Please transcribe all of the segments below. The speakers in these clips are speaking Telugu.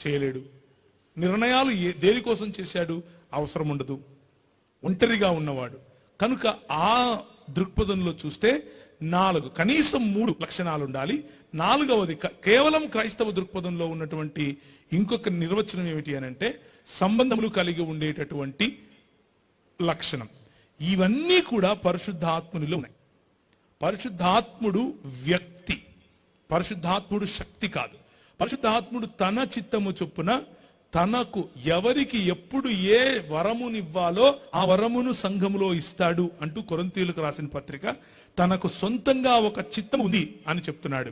చేయలేడు. నిర్ణయాలు దేనికోసం చేశాడు? అవసరం ఉండదు. ఒంటరిగా ఉన్నవాడు కనుక ఆ దృక్పథంలో చూస్తే కనీసం 3 లక్షణాలు ఉండాలి. 4వది కేవలం క్రైస్తవ దృక్పథంలో ఉన్నటువంటి ఇంకొక నిర్వచనం ఏమిటి అని అంటే సంబంధములు కలిగి ఉండేటటువంటి లక్షణం. ఇవన్నీ కూడా పరిశుద్ధాత్మునిలో ఉన్నాయి. పరిశుద్ధాత్ముడు వ్యక్తి, పరిశుద్ధాత్ముడు శక్తి కాదు. పరిశుద్ధాత్ముడు తన చిత్తము చొప్పున తనకు ఎవరికి ఎప్పుడు ఏ వరమునివ్వాలో ఆ వరమును సంఘములో ఇస్తాడు అంటూ కొరింథీయులకు రాసిన పత్రిక తనకు సొంతంగా ఒక చిత్తం ఉంది అని చెప్తున్నాడు.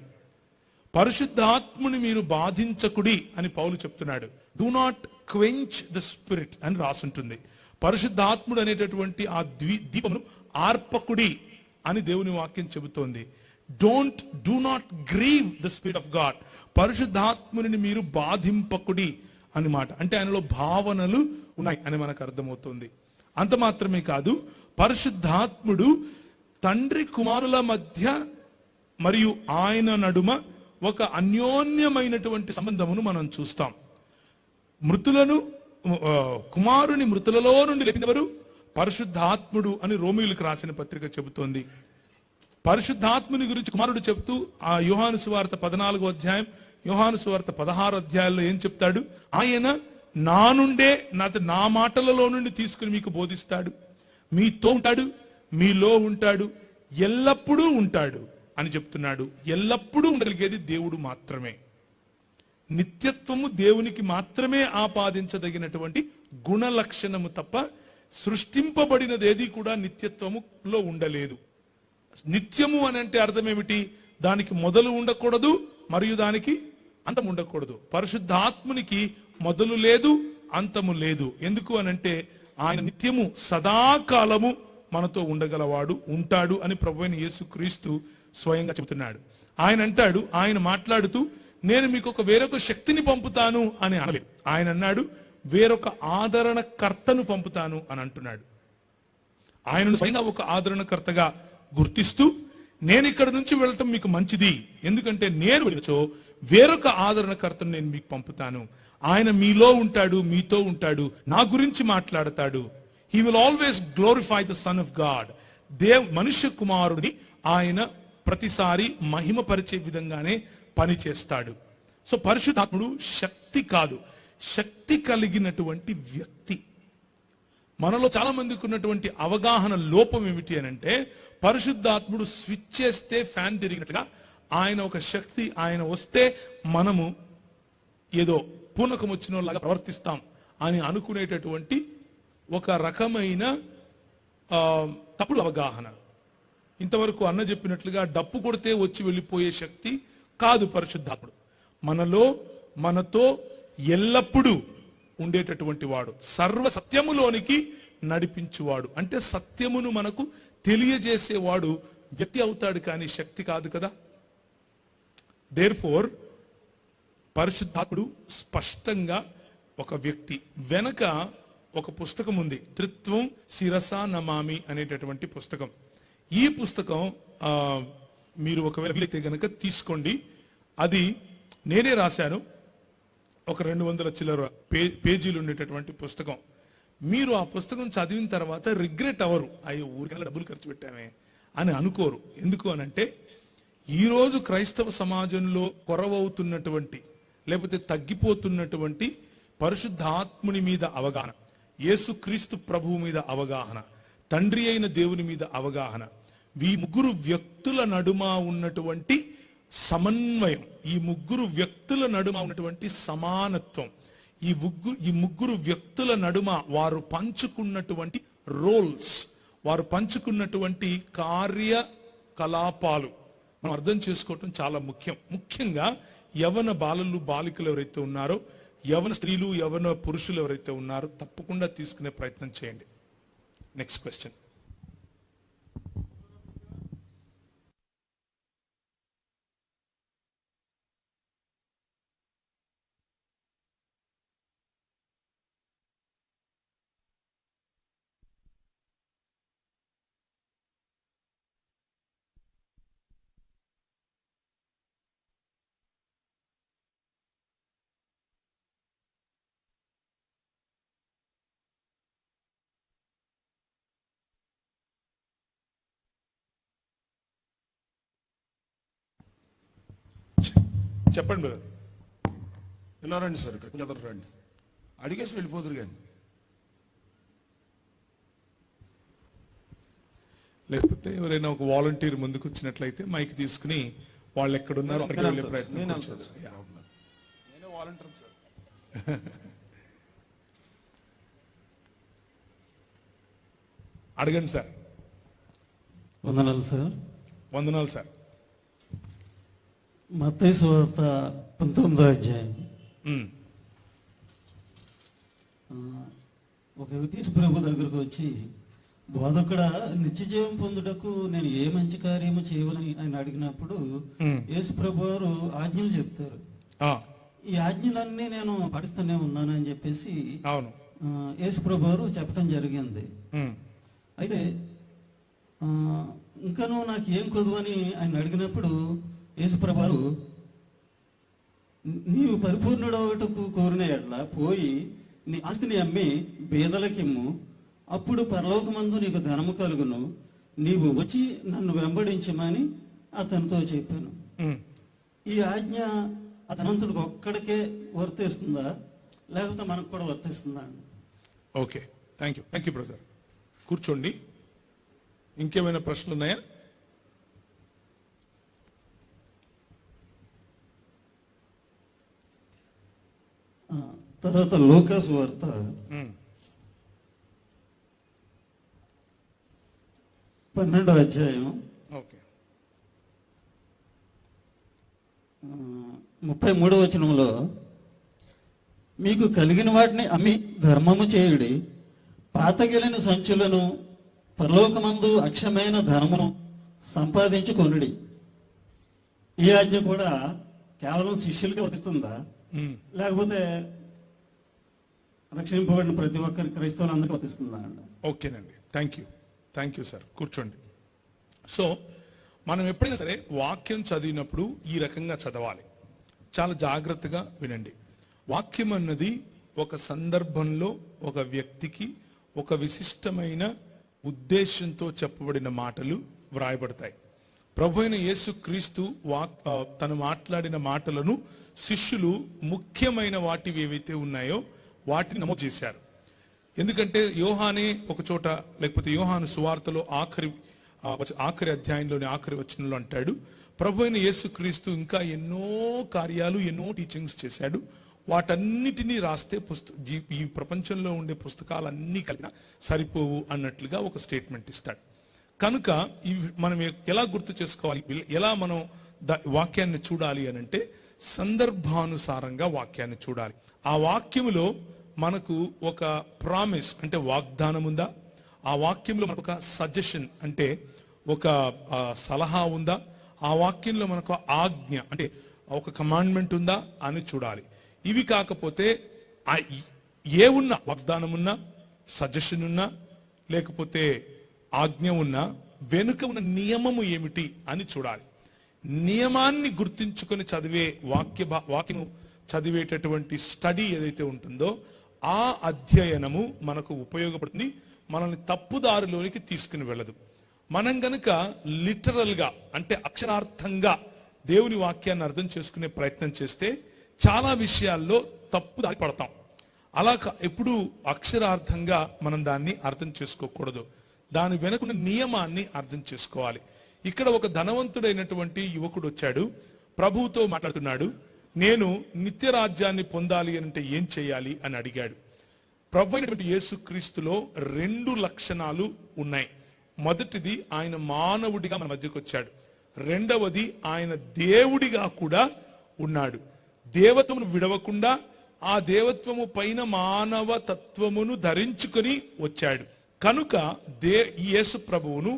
పరిశుద్ధాత్ముని మీరు బాధించకుడి అని పౌలు చెప్తున్నాడు. Do not quench the spirit అని రాసుంటుంది. పరిశుద్ధాత్ముడు అనేటటువంటి ఆ దీపమును ఆర్పకుడి అని దేవుని వాక్యం చెబుతోంది. Do not grieve the spirit of God. పరిశుద్ధాత్ముని మీరు బాధింపకుడి అని మాట. అంటే ఆయనలో భావనలు ఉన్నాయి అని మనకు అర్థమవుతుంది. అంత మాత్రమే కాదు, పరిశుద్ధాత్ముడు తండ్రి కుమారుల మధ్య మరియు ఆయన నడుమ ఒక అన్యోన్యమైనటువంటి సంబంధమును మనం చూస్తాం. కుమారుని మృతులలో నుండి లేపినవారు పరిశుద్ధాత్ముడు అని రోమీయులకు రాసిన పత్రిక చెబుతోంది. పరిశుద్ధాత్ముని గురించి కుమారుడు చెబుతూ ఆ యోహాను సువార్త 14వ అధ్యాయం, యోహాను సువార్త 16 అధ్యాయాల్లో ఏం చెప్తాడు? ఆయన నా నుండే నా మాటలలో నుండి తీసుకుని మీకు బోధిస్తాడు, మీతో ఉంటాడు, మీలో ఉంటాడు, ఎల్లప్పుడూ ఉంటాడు అని చెప్తున్నాడు. ఎల్లప్పుడూ ఉండగలిగేది దేవుడు మాత్రమే. నిత్యత్వము దేవునికి మాత్రమే ఆపాదించదగినటువంటి గుణ లక్షణము తప్ప సృష్టింపబడినది ఏది కూడా నిత్యత్వములో ఉండలేదు. నిత్యము అని అంటే అర్థం ఏమిటి? దానికి మొదలు ఉండకూడదు మరియు దానికి అంతం ఉండకూడదు. పరిశుద్ధాత్మునికి మొదలు లేదు, అంతము లేదు. ఎందుకు అనంటే ఆయన నిత్యము సదాకాలము మనతో ఉండగలవాడు, ఉంటాడు అని ప్రభువైన యేసుక్రీస్తు స్వయంగా చెబుతున్నాడు. ఆయన అంటాడు, ఆయన మాట్లాడుతూ నేను మీకు వేరొక శక్తిని పంపుతాను అని అనలేదు. ఆయన అన్నాడు వేరొక ఆదరణకర్తను పంపుతాను అని అంటున్నాడు. ఆయనను స్వయంగా ఒక ఆదరణకర్తగా గుర్తిస్తూ నేను ఇక్కడ నుంచి వెళ్ళటం మీకు మంచిది, ఎందుకంటే నేను వెళ్ళచో వేరొక ఆదరణకర్తను నేను మీకు పంపుతాను. ఆయన మీలో ఉంటాడు, మీతో ఉంటాడు, నా గురించి మాట్లాడతాడు. He will always glorify the son of God. మనుష్య కుమారుడిని ఆయన ప్రతిసారి మహిమపరిచే విధంగానే పని చేస్తాడు. సో పరిశుద్ధాత్ముడు శక్తి కాదు, శక్తి కలిగినటువంటి వ్యక్తి. మనలో చాలా మందికి ఉన్నటువంటి అవగాహన లోపం ఏమిటి అని అంటే పరిశుద్ధాత్ముడు స్విచ్ చేస్తే ఫ్యాన్ తిరిగినట్టుగా ఆయన ఒక శక్తి, ఆయన వస్తే మనము ఏదో పూనకం వచ్చిన లాగా ప్రవర్తిస్తాం అని అనుకునేటటువంటి ఒక రకమైన తప్పుడు అవగాహన. ఇంతవరకు అన్న చెప్పినట్లుగా డప్పు కొడితే వచ్చి వెళ్ళిపోయే శక్తి కాదు పరిశుద్ధాత్ముడు. మనతో ఎల్లప్పుడూ ఉండేటటువంటి వాడు, సర్వ సత్యములోనికి నడిపించువాడు. అంటే సత్యమును మనకు తెలియజేసేవాడు వ్యక్తి అవుతాడు కానీ శక్తి కాదు కదా. దేర్ఫోర్ పరిశుద్ధాత్ముడు స్పష్టంగా ఒక వ్యక్తి. వెనక ఒక పుస్తకం ఉంది, త్రిత్వం శిరస నమామి అనేటటువంటి పుస్తకం. ఈ పుస్తకం మీరు ఒకవేళ వీలైతే గనక తీసుకోండి. అది నేనే రాశాను, ఒక 200 చిల్లర పేజీలు ఉండేటటువంటి పుస్తకం. మీరు ఆ పుస్తకం చదివిన తర్వాత రిగ్రెట్ అవ్వరు, అయ్యో ఊరికల్లా డబ్బులు ఖర్చు పెట్టామే అని అనుకోరు. ఎందుకు అనంటే ఈరోజు క్రైస్తవ సమాజంలో కొరవవుతున్నటువంటి లేకపోతే తగ్గిపోతున్నటువంటి పరిశుద్ధాత్ముని మీద అవగాహన, యేసుక్రీస్తు ప్రభువు మీద అవగాహన, తండ్రి అయిన దేవుని మీద అవగాహన, ఈ ముగ్గురు వ్యక్తుల నడుమ ఉన్నటువంటి సమన్వయం, ఈ ముగ్గురు వ్యక్తుల నడుమ ఉన్నటువంటి సమానత్వం, ఈ ముగ్గురు వ్యక్తుల నడుమ వారు పంచుకున్నటువంటి రోల్స్, వారు పంచుకున్నటువంటి కార్యకలాపాలు మనం అర్థం చేసుకోవటం చాలా ముఖ్యం. ముఖ్యంగా యవన బాలికలు ఎవరైతే ఉన్నారో, యవన స్త్రీలు, యవన పురుషులు ఎవరైతే ఉన్నారో తప్పకుండా తీసుకునే ప్రయత్నం చేయండి. Next question. చెప్పండి బ్రదర్. ఇలా రండి సార్, ఇక్కడ ఎదురు రండి, అడిగేసి వెళ్ళిపోదురు కానీ. లేకపోతే ఎవరైనా ఒక వాలంటీర్ ముందుకు వచ్చినట్లయితే మైక్ తీసుకుని వాళ్ళు ఎక్కడున్నారో అక్కడికి వెళ్ళే ప్రయత్నం. నేనే వాలంటీర్ సార్. అడగండి సార్. వందనాలు సార్. వందనాలు సార్. మత్తయి సువార్త 19వ అధ్యాయం. ఒక వ్యక్తి యేసు ప్రభు దగ్గరకు వచ్చి, బోధకుడా, నిత్య జీవం పొందుటకు నేను ఏ మంచి కార్యము చేయవని ఆయన అడిగినప్పుడు యేసు ప్రభు వారు ఆజ్ఞలు చెప్తారు. ఈ ఆజ్ఞలన్నీ నేను పాటిస్తూనే ఉన్నానని చెప్పేసి యేసు ప్రభు వారు చెప్పడం జరిగింది. అయితే ఇంకా నువ్వు నాకు ఏం కొదువని ఆయన అడిగినప్పుడు యేసు ప్రభు వారు, నీవు పరిపూర్ణుడవటకు కోరిన ఎడ్ల పోయి నీ ఆస్తిని అమ్మి బీదలకిమ్ము, అప్పుడు పరలోకమందు నీకు ధనము కలుగును, నీవు వచ్చి నన్ను వెంబడించమని అతనితో చెప్పాను. ఈ ఆజ్ఞ అతనంతుడికి ఒక్కడికే వర్తిస్తుందా, లేకపోతే మనకు కూడా వర్తిస్తుందా అండి? Okay, thank you brother. కూర్చోండి. ఇంకేమైనా ప్రశ్నలు ఉన్నాయా? తర్వాత లూకా సువార్త 12వ అధ్యాయం 33వ వచనంలో, మీకు కలిగిన వాటిని అమ్మి ధర్మము చేయుడి, పాతగిలిన సంచులను పరలోకమందు అక్షమైన ధనమును సంపాదించుకొనుడి. ఈ ఆజ్ఞ కూడా కేవలం శిష్యులకి వర్తిస్తుందా, లేకపోతే రక్షింపబడిన ప్రతి ఒక్కరి క్రైస్తవులందరికీ వర్తిస్తుందా అండి? ఓకేనండి, థ్యాంక్ యూ సార్. కూర్చోండి. సో మనం ఎప్పుడైనా సరే వాక్యం చదివినప్పుడు ఈ రకంగా చదవాలి. చాలా జాగ్రత్తగా వినండి. వాక్యం అన్నది ఒక సందర్భంలో ఒక వ్యక్తికి ఒక విశిష్టమైన ఉద్దేశంతో చెప్పబడిన మాటలు వ్రాయబడతాయి. ప్రభు అయిన యేసుక్రీస్తు తను మాట్లాడిన మాటలను శిష్యులు ముఖ్యమైన వాటివి ఏవైతే ఉన్నాయో వాటిని నమోదు చేశారు. ఎందుకంటే యోహానే ఒక చోట, లేకపోతే యోహాను సువార్తలో ఆఖరి అధ్యాయంలోని ఆఖరి వచనంలో అంటాడు, ప్రభు అయిన యేసుక్రీస్తు ఇంకా ఎన్నో కార్యాలు, ఎన్నో టీచింగ్స్ చేశాడు, వాటన్నిటినీ రాస్తే ఈ ప్రపంచంలో ఉండే పుస్తకాలన్నీ కలిగిన సరిపోవు అన్నట్లుగా ఒక స్టేట్మెంట్ ఇస్తాడు. కనుక ఇవి మనం ఎలా గుర్తు చేసుకోవాలి, ఎలా మనం వాక్యాన్ని చూడాలి అని అంటే సందర్భానుసారంగా వాక్యాన్ని చూడాలి. ఆ వాక్యములో మనకు ఒక ప్రామిస్ అంటే వాగ్దానం ఉందా, ఆ వాక్యంలో మనకు ఒక సజెషన్ అంటే ఒక సలహా ఉందా, ఆ వాక్యంలో మనకు ఆజ్ఞ అంటే ఒక కమాండ్మెంట్ ఉందా అని చూడాలి. ఇవి కాకపోతే ఏ ఉన్నా, వాగ్దానం ఉన్నా, సజెషన్ ఉన్నా, లేకపోతే ఆజ్ఞ ఉన్నా, వెనుక ఉన్న నియమము ఏమిటి అని చూడాలి. నియమాన్ని గుర్తించుకొని చదివే వాక్యం చదివేటటువంటి స్టడీ ఏదైతే ఉంటుందో ఆ అధ్యయనము మనకు ఉపయోగపడుతుంది, మనల్ని తప్పుదారిలోనికి తీసుకుని వెళ్ళదు. మనం గనుక లిటరల్గా అంటే అక్షరార్థంగా దేవుని వాక్యాన్ని అర్థం చేసుకునే ప్రయత్నం చేస్తే చాలా విషయాల్లో తప్పుదారి పడతాం. అలా ఎప్పుడు అక్షరార్థంగా మనం దాన్ని అర్థం చేసుకోకూడదు, దాని వెనుకున్న నియమాన్ని అర్థం చేసుకోవాలి. ఇక్కడ ఒక ధనవంతుడైనటువంటి యువకుడు వచ్చాడు, ప్రభువుతో మాట్లాడుతున్నాడు. నేను నిత్య రాజ్యాన్ని పొందాలి అంటే ఏం చేయాలి అని అడిగాడు. ప్రభు అయినటువంటి యేసుక్రీస్తులో 2 లక్షణాలు ఉన్నాయి. మొదటిది, ఆయన మానవుడిగా మన మధ్యకు వచ్చాడు. రెండవది, ఆయన దేవుడిగా కూడా ఉన్నాడు. దేవత్వమును విడవకుండా ఆ దేవత్వము పైన మానవ తత్వమును ధరించుకొని వచ్చాడు. కనుక ఈ యేసు ప్రభువును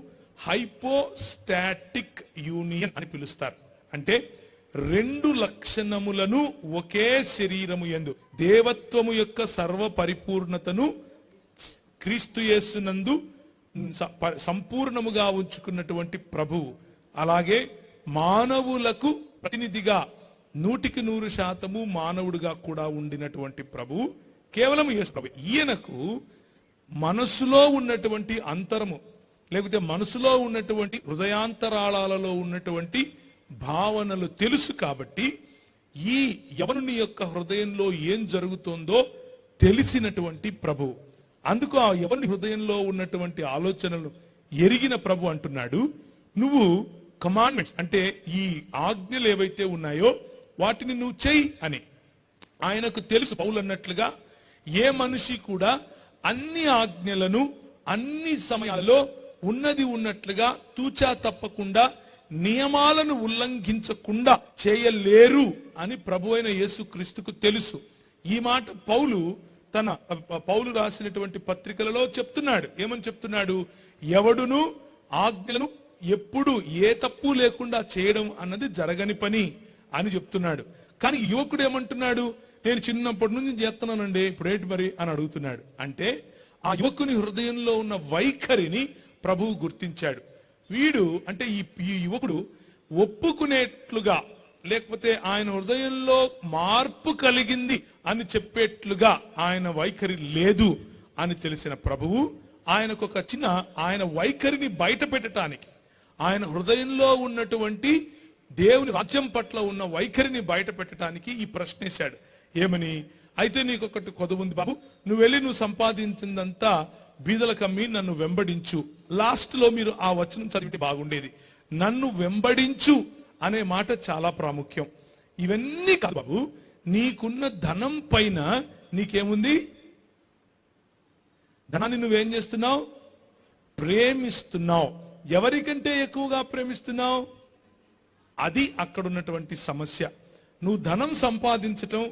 హైపోస్టాటిక్ యూనియన్ అని పిలుస్తారు. అంటే 2 లక్షణములను ఒకే శరీరము యందు, దేవత్వము యొక్క సర్వ పరిపూర్ణతను క్రీస్తు యేసునందు సంపూర్ణముగా ఉంచుకున్నటువంటి ప్రభువు, అలాగే మానవులకు ప్రతినిధిగా 100% మానవుడిగా కూడా ఉండినటువంటి ప్రభువు కేవలం యేసు ప్రభు. ఈయనకు మనసులో ఉన్నటువంటి అంతరము, లేకపోతే మనసులో ఉన్నటువంటి హృదయాంతరాళాలలో ఉన్నటువంటి భావనలు తెలుసు. కాబట్టి ఈ యవనుని యొక్క హృదయంలో ఏం జరుగుతుందో తెలిసినటువంటి ప్రభు. అందుకు ఆ యవనుని హృదయంలో ఉన్నటువంటి ఆలోచనలు ఎరిగిన ప్రభు అంటున్నాడు, నువ్వు కమాండ్మెంట్స్ అంటే ఈ ఆజ్ఞలు ఏవైతే ఉన్నాయో వాటిని నువ్వు చెయ్యి అని. ఆయనకు తెలుసు, పౌలు అన్నట్లుగా ఏ మనిషి కూడా అన్ని ఆజ్ఞలను అన్ని సమయాల్లో ఉన్నది ఉన్నట్లుగా తూచా తప్పకుండా నియమాలను ఉల్లంఘించకుండా చేయలేరు అని ప్రభు అయిన యేసుక్రీస్తుకు తెలుసు. ఈ మాట పౌలు రాసినటువంటి పత్రికలలో చెప్తున్నాడు. ఏమని చెప్తున్నాడు? ఎవడును ఆజ్ఞలను ఎప్పుడు ఏ తప్పు లేకుండా చేయడం అన్నది జరగని పని అని చెప్తున్నాడు. కానీ యువకుడు ఏమంటున్నాడు? నేను చిన్నప్పటి నుంచి చేస్తున్నానండి, ఇప్పుడేంటి మరి అని అడుగుతున్నాడు. అంటే ఆ యువకుని హృదయంలో ఉన్న వైఖరిని ప్రభువు గుర్తించాడు. వీడు అంటే ఈ యువకుడు ఒప్పుకునేట్లుగా లేకపోతే ఆయన హృదయంలో మార్పు కలిగింది అని చెప్పేట్లుగా ఆయన వైఖరి లేదు అని తెలిసిన ప్రభువు ఆయనకు ఒక చిన్న ఆయన వైఖరిని బయట పెట్టడానికి, ఆయన హృదయంలో ఉన్నటువంటి దేవుని రాజ్యం పట్ల ఉన్న వైఖరిని బయట పెట్టడానికి ఈ ప్రశ్న వేశాడు. ఏమని? అయితే నీకు ఒకటి కొదువు ఉంది బాబు, నువ్వు వెళ్ళి నువ్వు సంపాదించిందంతా బీదలకు అమ్మి నన్ను వెంబడించు. లాస్ట్ లో మీరు ఆ వచనం చదివితే బాగుండేది. నన్ను వెంబడించు అనే మాట చాలా ప్రాముఖ్యం. ఇవన్నీ కాదు బాబు, నీకున్న ధనం పైన నీకేముంది? ధనాన్ని నువ్వేం చేస్తున్నావు? ప్రేమిస్తున్నావు. ఎవరికంటే ఎక్కువగా ప్రేమిస్తున్నావు? అది అక్కడ ఉన్నటువంటి సమస్య. నువ్వు ధనం సంపాదించటం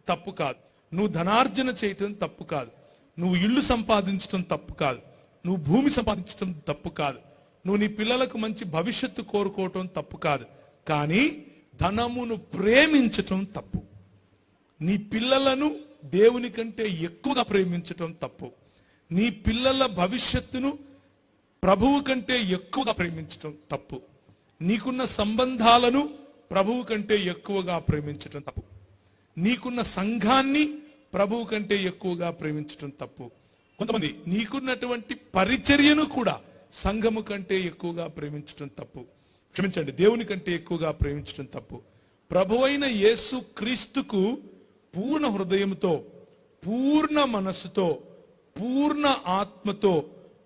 తప్పు కాదు, నువ్వు ధనార్జన చేయటం తప్పు కాదు, నువ్వు ఇల్లు సంపాదించటం తప్పు కాదు, నువ్వు భూమి సంపాదించటం తప్పు కాదు, నువ్వు నీ పిల్లలకు మంచి భవిష్యత్తు కోరుకోవటం తప్పు కాదు. కానీ ధనమును ప్రేమించటం తప్పు. నీ పిల్లలను దేవుని కంటే ఎక్కువగా ప్రేమించటం తప్పు. నీ పిల్లల భవిష్యత్తును ప్రభువు కంటే ఎక్కువగా ప్రేమించటం తప్పు. నీకున్న సంబంధాలను ప్రభువు కంటే ఎక్కువగా ప్రేమించటం తప్పు. నీకున్న సంఘాన్ని ప్రభువు కంటే ఎక్కువగా ప్రేమించటం తప్పు. కొంతమంది నీకున్నటువంటి పరిచర్యను కూడా సంఘము కంటే ఎక్కువగా ప్రేమించటం తప్పు. క్షమించండి, దేవుని కంటే ఎక్కువగా ప్రేమించటం తప్పు. ప్రభువైన యేసు క్రీస్తుకు పూర్ణ హృదయంతో, పూర్ణ మనస్సుతో, పూర్ణ ఆత్మతో,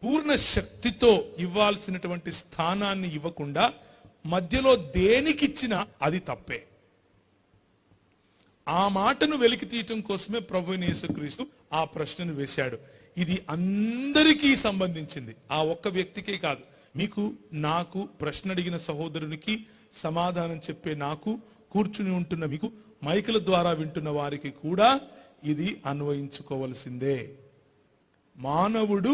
పూర్ణ శక్తితో ఇవ్వాల్సినటువంటి స్థానాన్ని ఇవ్వకుండా మధ్యలో దేనికిచ్చినా అది తప్పే. ఆ మాటను వెలికి తీయటం కోసమే ప్రభువైన యేసుక్రీస్తు ఆ ప్రశ్నను వేశాడు. ఇది అందరికీ సంబంధించింది, ఆ ఒక్క వ్యక్తికే కాదు. మీకు, నాకు, ప్రశ్న అడిగిన సహోదరునికి సమాధానం చెప్పే నాకు, కూర్చుని ఉంటున్న మీకు, మైకుల ద్వారా వింటున్న వారికి కూడా ఇది అన్వయించుకోవలసిందే. మానవుడు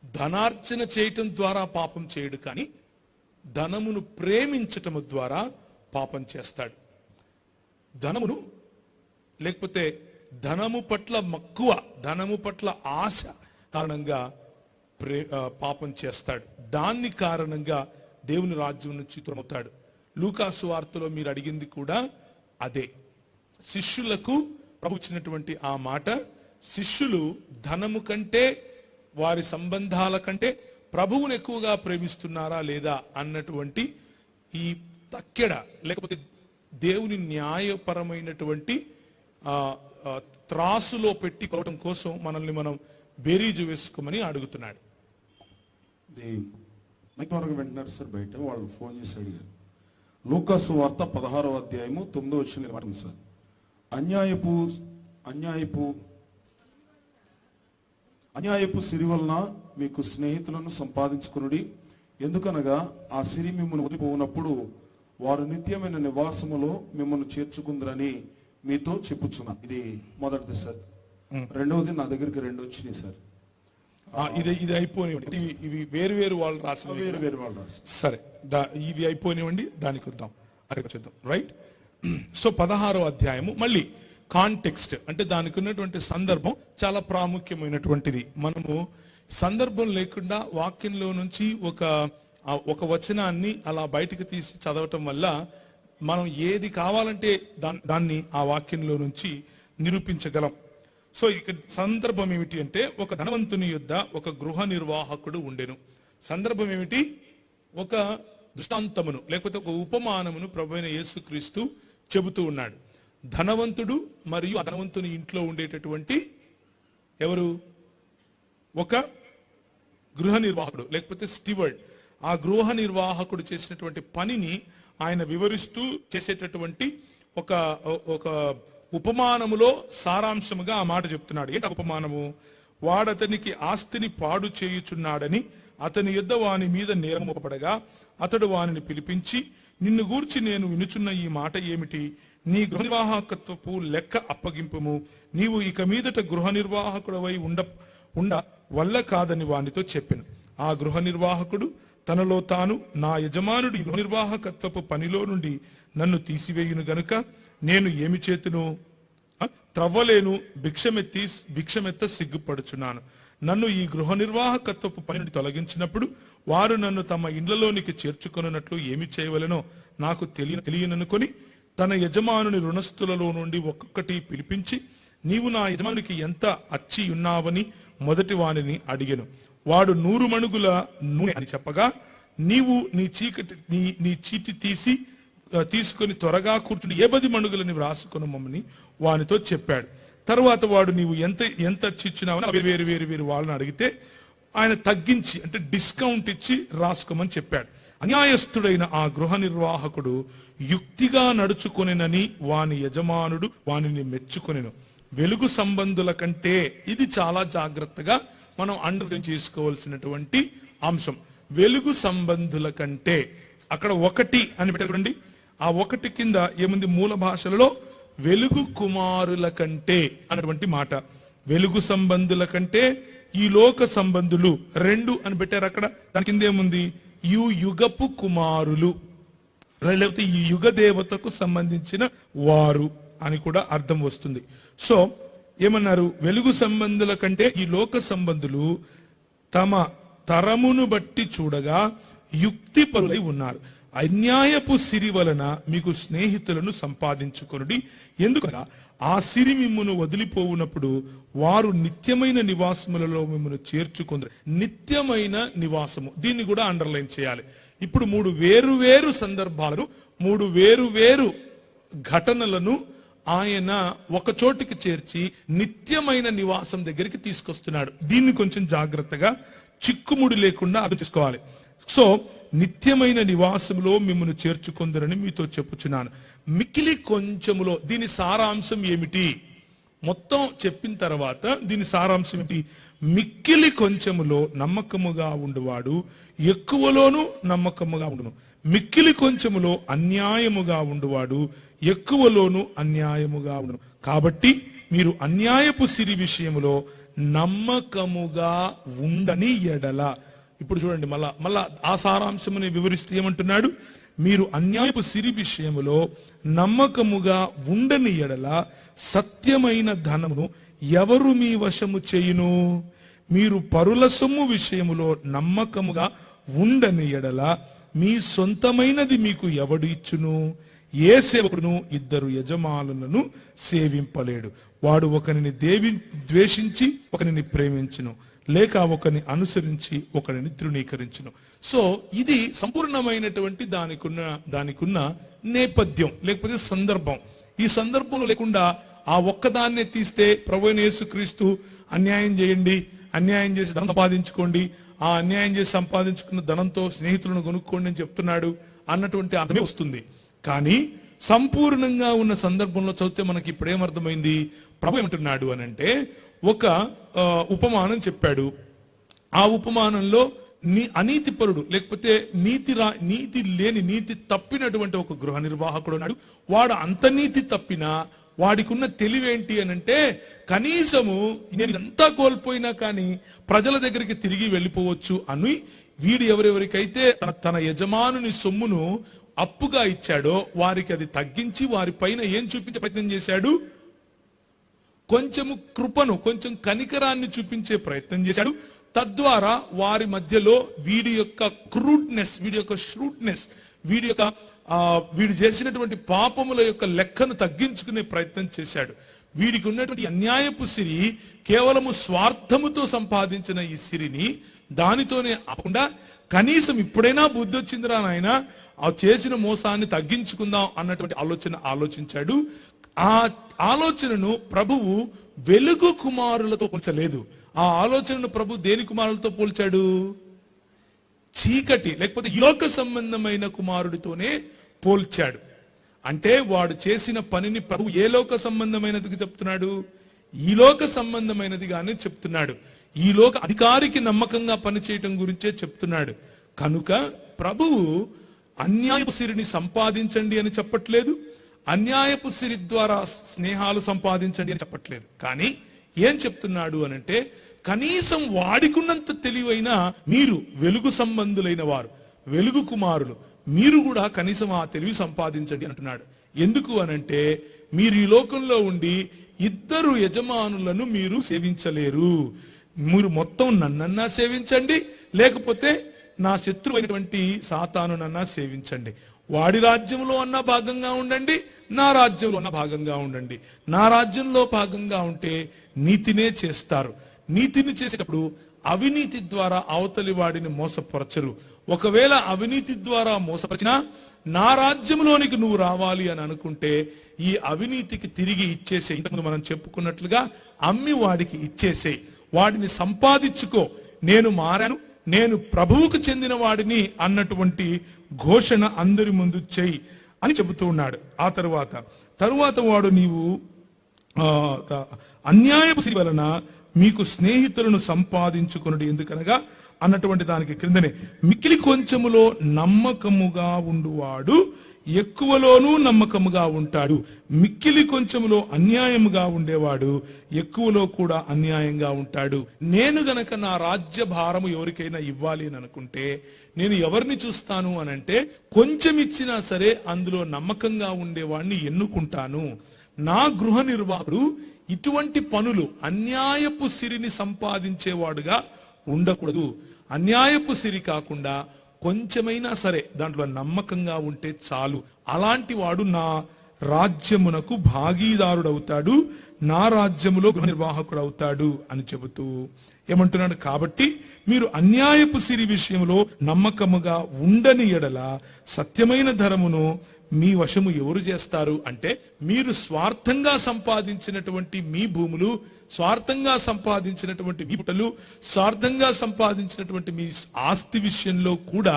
ధనార్జన చేయటం ద్వారా పాపం చేయడు, కానీ ధనమును ప్రేమించటం ద్వారా పాపం చేస్తాడు. ధనమును లేకపోతే ధనము పట్ల మక్కువ, ధనము పట్ల ఆశ కారణంగా పాపం చేస్తాడు. దాన్ని కారణంగా దేవుని రాజ్యం నుంచి దూరమవుతాడు. లూకాసు వార్తలో మీరు అడిగింది కూడా అదే. శిష్యులకు ప్రభు ఇచ్చినటువంటి ఆ మాట, శిష్యులు ధనము కంటే వారి సంబంధాల కంటే ప్రభువును ఎక్కువగా ప్రేమిస్తున్నారా లేదా అన్నటువంటి ఈ తక్కెడ లేకపోతే దేవుని న్యాయపరమైనటువంటి త్రాసులో పెట్టుకోవడం కోసం మనల్ని మనం బేరీజు వేసుకోమని అడుగుతున్నాడు. వింటున్నారు సార్, బయట వాళ్ళు ఫోన్ చేసి అడిగారు. లూకాసు వార్త 16వ అధ్యాయము 9వ వచనం సార్. అన్యాయపు సిరి వలన మీకు స్నేహితులను సంపాదించుకునుడి. ఎందుకనగా ఆ సిరి మిమ్మల్ని వదిలిపోనప్పుడు వారు నిత్యమైన నివాసములో మిమ్మల్ని చేర్చుకుందరని మీతో చెప్పుచున్నా. ఇది మొదటిది సార్. రెండవది నా దగ్గరికి 2 వచ్చినాయి సార్. ఇది అయిపోయినాయి. ఇవి వేరు వేరు వాళ్ళు రాసిన, వేరు వాళ్ళు రాసి. సరే, ఇవి అయిపోయినాయండి. దానికి వద్దాం, అక్కడికి వచ్చేద్దాం. రైట్. సో 16వ అధ్యాయము మళ్ళీ కాంటెక్స్ట్ అంటే దానికి ఉన్నటువంటి సందర్భం చాలా ప్రాముఖ్యమైనటువంటిది. మనము సందర్భం లేకుండా వాక్యంలో నుంచి ఒక వచనాన్ని అలా బయటకు తీసి చదవటం వల్ల మనం ఏది కావాలంటే దాన్ని ఆ వాక్యంలో నుంచి నిరూపించగలం. సో ఇక సందర్భం ఏమిటి అంటే, ఒక ధనవంతుని యొద్ద ఒక గృహ నిర్వాహకుడు ఉండెను. సందర్భం ఏమిటి? ఒక దృష్టాంతమును లేకపోతే ఒక ఉపమానమును ప్రభువైన యేసుక్రీస్తు చెబుతూ ఉన్నాడు. ధనవంతుడు మరియు ధనవంతుని ఇంట్లో ఉండేటటువంటి ఎవరు? ఒక గృహ నిర్వాహకుడు లేకపోతే స్టీవర్డ్. ఆ గృహ నిర్వాహకుడు చేసినటువంటి పనిని ఆయన వివరిస్తూ చేసేటటువంటి ఒక ఉపమానములో సారాంశముగా ఆ మాట చెప్తున్నాడు. ఏంటి ఉపమానము? వాడతనికి ఆస్తిని పాడు చేయుచున్నాడని అతని యొద్ద వాని మీద నేరం మోపబడగా అతడు వానిని పిలిపించి, నిన్ను గూర్చి నేను వినుచున్న ఈ మాట ఏమిటి? నీ గృహ నిర్వాహకత్వపు లెక్క అప్పగింపుము. నీవు ఇక మీదట గృహ నిర్వాహకుడవై ఉండ వల్ల కాదని వానితో చెప్పెను. ఆ గృహ నిర్వాహకుడు తనలో తాను, నా యజమానుడి గృహ నిర్వాహకత్వపు పనిలో నుండి నన్ను తీసివేయును గనుక నేను ఏమి చేతును? త్రవ్వలేను, భిక్షమెత్త సిగ్గుపడుచున్నాను. నన్ను ఈ గృహ నిర్వాహకత్వపు పని నుండి తొలగించినప్పుడు వారు నన్ను తమ ఇండ్లలోనికి చేర్చుకొనున్నట్లు ఏమి చేయవలెనో నాకు తెలియననుకొని తన యజమానుని రుణస్థులలో నుండి ఒక్కొక్కటి పిలిపించి, నీవు నా యజమానికి ఎంత అచ్చి ఉన్నావని మొదటి వానిని అడిగెను. వాడు 100 మణుగుల నూనె అని చెప్పగా, నీవు నీ చీటి తీసుకొని త్వరగా కూర్చుని 10 మణుగులని వ్రాసుకొనమని వానితో చెప్పాడు. తర్వాత వాడు నీవు ఎంత చిచ్చినావని వేరు వాళ్ళని అడిగితే ఆయన తగ్గించి అంటే డిస్కౌంట్ ఇచ్చి రాసుకోమని చెప్పాడు. అన్యాయస్తుడైన ఆ గృహ నిర్వాహకుడు యుక్తిగా నడుచుకొనినని వాని యజమానుడు వానిని మెచ్చుకొనెను. వెలుగు సంబంధుల కంటే, ఇది చాలా జాగ్రత్తగా మనం అండర్లైన్ చేసుకోవాల్సినటువంటి అంశం. వెలుగు సంబంధుల కంటే, అక్కడ 1 అని పెట్టండి. ఆ 1 కింద ఏముంది? మూల భాషలలో వెలుగు కుమారుల కంటే అన్నటువంటి మాట. వెలుగు సంబంధుల కంటే ఈ లోక సంబంధులు 2 అని పెట్టారు అక్కడ. దాని కింద ఏముంది? యుగపు కుమారులు, లేకపోతే ఈ యుగ దేవతకు సంబంధించిన వారు అని కూడా అర్థం వస్తుంది. సో ఏమన్నారు? వెలుగు సంబంధుల కంటే ఈ లోక సంబంధులు తమ తరమును బట్టి చూడగా యుక్తిపరులై ఉన్నారు. అన్యాయపు సిరి వలన మీకు స్నేహితులను సంపాదించుకొనుడి. ఎందుకనగా ఆ సిరి మిమ్మును వదిలిపోవునప్పుడు వారు నిత్యమైన నివాసములలో మిమ్మల్ని చేర్చుకుందరు. నిత్యమైన నివాసము, దీన్ని కూడా అండర్లైన్ చేయాలి. ఇప్పుడు 3 వేరు సందర్భాలను, 3 వేరు ఘటనలను ఆయన ఒక చోటికి చేర్చి నిత్యమైన నివాసం దగ్గరికి తీసుకొస్తున్నాడు. దీన్ని కొంచెం జాగ్రత్తగా చిక్కుముడి లేకుండా అర్థం చేసుకోవాలి. సో నిత్యమైన నివాసములో మిమ్మల్ని చేర్చుకుందరని మీతో చెప్పుచున్నాను. మిక్కిలి కొంచెములో, దీని సారాంశం ఏమిటి? మొత్తం చెప్పిన తర్వాత దీని సారాంశం ఏమిటి? మిక్కిలి కొంచెములో నమ్మకముగా ఉండువాడు ఎక్కువలోనూ నమ్మకముగా ఉండును. మిక్కిలి కొంచెములో అన్యాయముగా ఉండువాడు ఎక్కువలోనూ అన్యాయముగా ఉండును. కాబట్టి మీరు అన్యాయపు సిరి విషయములో నమ్మకముగా ఉండని ఎడల. ఇప్పుడు చూడండి, మళ్ళా ఆ సారాంశముని వివరిస్తూ ఏమంటున్నాడు? మీరు అన్యాయపు సిరి విషయములో నమ్మకముగా ఉండని ఎడల సత్యమైన ధనమును ఎవరు మీ వశము చేయును? మీరు పరుల సొమ్ము విషయములో నమ్మకముగా ఉండని ఎడల మీ సొంతమైనది మీకు ఎవడు ఇచ్చును? ఏ సేవకుడును 2 యజమానులను సేవింపలేడు. వాడు ఒకరిని ద్వేషించి ఒకరిని ప్రేమించును, లేక ఒకరిని అనుసరించి ఒకరిని తృణీకరించును. సో ఇది సంపూర్ణమైనటువంటి దానికున్న నేపథ్యం లేకపోతే సందర్భం. ఈ సందర్భంలో లేకుండా ఆ ఒక్కదాన్నే తీస్తే ప్రభువైన యేసుక్రీస్తు అన్యాయం చేయండి, అన్యాయం చేసి ధనం సంపాదించుకోండి, ఆ అన్యాయం చేసి సంపాదించుకున్న ధనంతో స్నేహితులను కొనుక్కోండి అని చెప్తున్నాడు అన్నటువంటి అర్థమే వస్తుంది. కానీ సంపూర్ణంగా ఉన్న సందర్భంలో చదివితే మనకి ఇప్పుడు ఏమర్థమైంది? ప్రభు ఏమంటున్నాడు అని అంటే, ఒక ఉపమానం చెప్పాడు. ఆ ఉపమానంలో అనీతిపరుడు లేకపోతే నీతి తప్పినటువంటి ఒక గృహ నిర్వాహకుడు ఉన్నాడు. వాడు అంత నీతి తప్పినా వాడికి ఉన్న తెలివేంటి అని అంటే, కనీసము నేను అంతా కోల్పోయినా కానీ ప్రజల దగ్గరికి తిరిగి వెళ్ళిపోవచ్చు అని వీడు ఎవరెవరికైతే తన యజమానుని సొమ్మును అప్పుగా ఇచ్చాడో వారికి అది తగ్గించి వారి పైన ఏం చూపించే ప్రయత్నం చేశాడు? కొంచెము కృపను, కొంచెం కనికరాన్ని చూపించే ప్రయత్నం చేశాడు. తద్వారా వారి మధ్యలో వీడి యొక్క క్రూడ్నెస్, వీడి యొక్క ష్రూట్నెస్, వీడు చేసినటువంటి పాపముల యొక్క లెక్కను తగ్గించుకునే ప్రయత్నం చేశాడు. వీడికి ఉన్నటువంటి అన్యాయపు సిరి కేవలము స్వార్థముతో సంపాదించిన ఈ సిరిని దానితోనే ఆపకుండా కనీసం ఇప్పుడైనా బుద్ధి వచ్చిందిరా నాయన, ఆ చేసిన మోసాన్ని తగ్గించుకుందాం అన్నటువంటి ఆలోచించాడు. ఆ ఆలోచనను ప్రభువు వెలుగు కుమారులతో పోల్చలేదు. ఆ ఆలోచనను ప్రభు దేని కుమారులతో పోల్చాడు? చీకటి లేకపోతే ఈ లోక సంబంధమైన కుమారుడితోనే పోల్చాడు. అంటే వాడు చేసిన పనిని ప్రభు ఏ లోక సంబంధమైనదిగా చెప్తున్నాడు? ఈ లోక సంబంధమైనదిగానే చెప్తున్నాడు. ఈ లోక అధికారికి నమ్మకంగా పనిచేయటం గురించే చెప్తున్నాడు. కనుక ప్రభువు అన్యాయపు సిరిని సంపాదించండి అని చెప్పట్లేదు, అన్యాయపు సిరి ద్వారా స్నేహాలు సంపాదించండి అని చెప్పట్లేదు. కానీ ఏం చెప్తున్నాడు అనంటే, కనీసం వాడికున్నంత తెలివైన మీరు వెలుగు సంబంధులైన వారు, వెలుగు కుమారులు, మీరు కూడా కనీసం ఆ తెలివి సంపాదించండి అంటున్నాడు. ఎందుకు అనంటే, మీరు ఈ లోకంలో ఉండి ఇద్దరు యజమానులను మీరు సేవించలేరు. మీరు మొత్తం నన్నన్నా సేవించండి, లేకపోతే నా శత్రువు అయినటువంటి సాతానునన్నా సేవించండి. వాడి రాజ్యంలో అన్న భాగంగా ఉండండి, నా రాజ్యంలో అన్న భాగంగా ఉండండి. నా రాజ్యంలో భాగంగా ఉంటే నీతినే చేస్తారు. నీతిని చేసేటప్పుడు అవినీతి ద్వారా అవతలి వాడిని మోసపరచరు. ఒకవేళ అవినీతి ద్వారా మోసపరిచినా నా రాజ్యంలోనికి నువ్వు రావాలి అని అనుకుంటే ఈ అవినీతికి తిరిగి ఇచ్చేసే. ఇంతకుముందు మనం చెప్పుకున్నట్లుగా అమ్మి వాడికి ఇచ్చేసేయి, వాడిని సంపాదించుకో, నేను మారాను, నేను ప్రభువుకు చెందిన వాడిని అన్నటువంటి ఘోషణ అందరి ముందు చెయ్యి అని చెబుతూ ఉన్నాడు. ఆ తరువాత వాడు నీవు అన్యాయపు సిరి వలన మీకు స్నేహితులను సంపాదించుకొనుడి, ఎందుకనగా అన్నటువంటి దానికి క్రిందనే మిక్కిలి కొంచెములో నమ్మకముగా ఉండువాడు ఎక్కువలోనూ నమ్మకముగా ఉంటాడు. మిక్కిలి కొంచెములో అన్యాయముగా ఉండేవాడు ఎక్కువలో కూడా అన్యాయంగా ఉంటాడు. నేను గనక నా రాజ్య భారము ఎవరికైనా ఇవ్వాలి అని అనుకుంటే నేను ఎవరిని చూస్తాను అనంటే, కొంచెం ఇచ్చినా సరే అందులో నమ్మకంగా ఉండేవాడిని ఎన్నుకుంటాను. నా గృహ నిర్వాహకుడు ఇటువంటి పనులు అన్యాయపు సిరిని సంపాదించేవాడుగా ఉండకూడదు. అన్యాయపు సిరి కాకుండా కొంచెమైనా సరే దాంట్లో నమ్మకంగా ఉంటే చాలు. అలాంటి వాడు నా రాజ్యమునకు భాగీదారుడవుతాడు, నా రాజ్యములో గృహ నిర్వాహకుడు అవుతాడు అని చెబుతూ ఏమంటున్నాడు? కాబట్టి మీరు అన్యాయపు సిరి విషయంలో నమ్మకముగా ఉండని ఎడల సత్యమైన ధరమును మీ వశము ఎవరు చేస్తారు? అంటే మీరు స్వార్థంగా సంపాదించినటువంటి మీ భూములు, స్వార్థంగా సంపాదించినటువంటి మీ పుటలు, స్వార్థంగా సంపాదించినటువంటి మీ ఆస్తి విషయంలో కూడా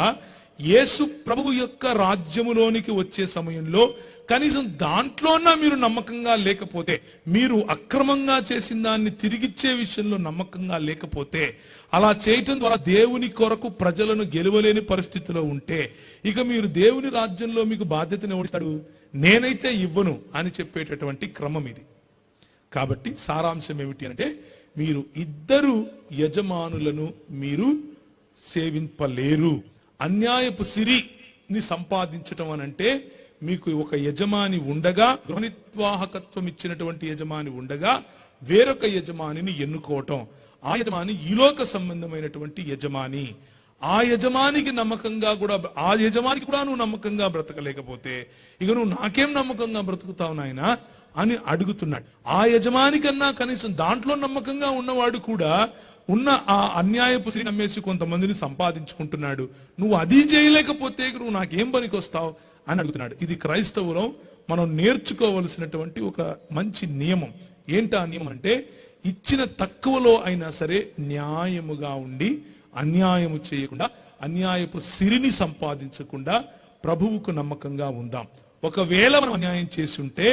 యేసు ప్రభువు యొక్క రాజ్యములోనికి వచ్చే సమయంలో కనీసం దాంట్లోనా మీరు నమ్మకంగా లేకపోతే, మీరు అక్రమంగా చేసిన దాన్ని తిరిగిచ్చే విషయంలో నమ్మకంగా లేకపోతే, అలా చేయటం ద్వారా దేవుని కొరకు ప్రజలను గెలవలేని పరిస్థితిలో ఉంటే ఇక మీరు దేవుని రాజ్యంలో మీకు బాధ్యతను ఎవరిస్తాడు? నేనైతే ఇవ్వను అని చెప్పేటటువంటి క్రమం ఇది. కాబట్టి సారాంశం ఏమిటి అంటే, మీరు ఇద్దరు యజమానులను మీరు సేవింపలేరు. అన్యాయపు సిరిని సంపాదించటం అనంటే, మీకు ఒక యజమాని ఉండగా, గృహనిర్వాహకత్వం ఇచ్చినటువంటి యజమాని ఉండగా వేరొక యజమానిని ఎన్నుకోవటం. ఆ యజమాని ఈలోక సంబంధమైనటువంటి యజమాని. ఆ యజమానికి నమ్మకంగా కూడా, ఆ యజమానికి కూడా నువ్వు నమ్మకంగా బ్రతకలేకపోతే ఇక నువ్వు నాకేం నమ్మకంగా బ్రతుకుతావు నాయనా అని అడుగుతున్నాడు. ఆ యజమాని కన్నా కనీసం దాంట్లో నమ్మకంగా ఉన్నవాడు కూడా ఉన్న ఆ అన్యాయపు సిరిని నమ్మేసి కొంతమందిని సంపాదించుకుంటున్నాడు. నువ్వు అది చేయలేకపోతే నువ్వు నాకేం పనికి వస్తావు అని అడుగుతున్నాడు. ఇది క్రైస్తవులో మనం నేర్చుకోవలసినటువంటి ఒక మంచి నియమం. ఏంటా నియమం అంటే, ఇచ్చిన తక్కువలో అయినా సరే న్యాయముగా ఉండి అన్యాయము చేయకుండా, అన్యాయపు సిరిని సంపాదించకుండా ప్రభువుకు నమ్మకంగా ఉందాం. ఒకవేళ మనం అన్యాయం చేసి ఉంటే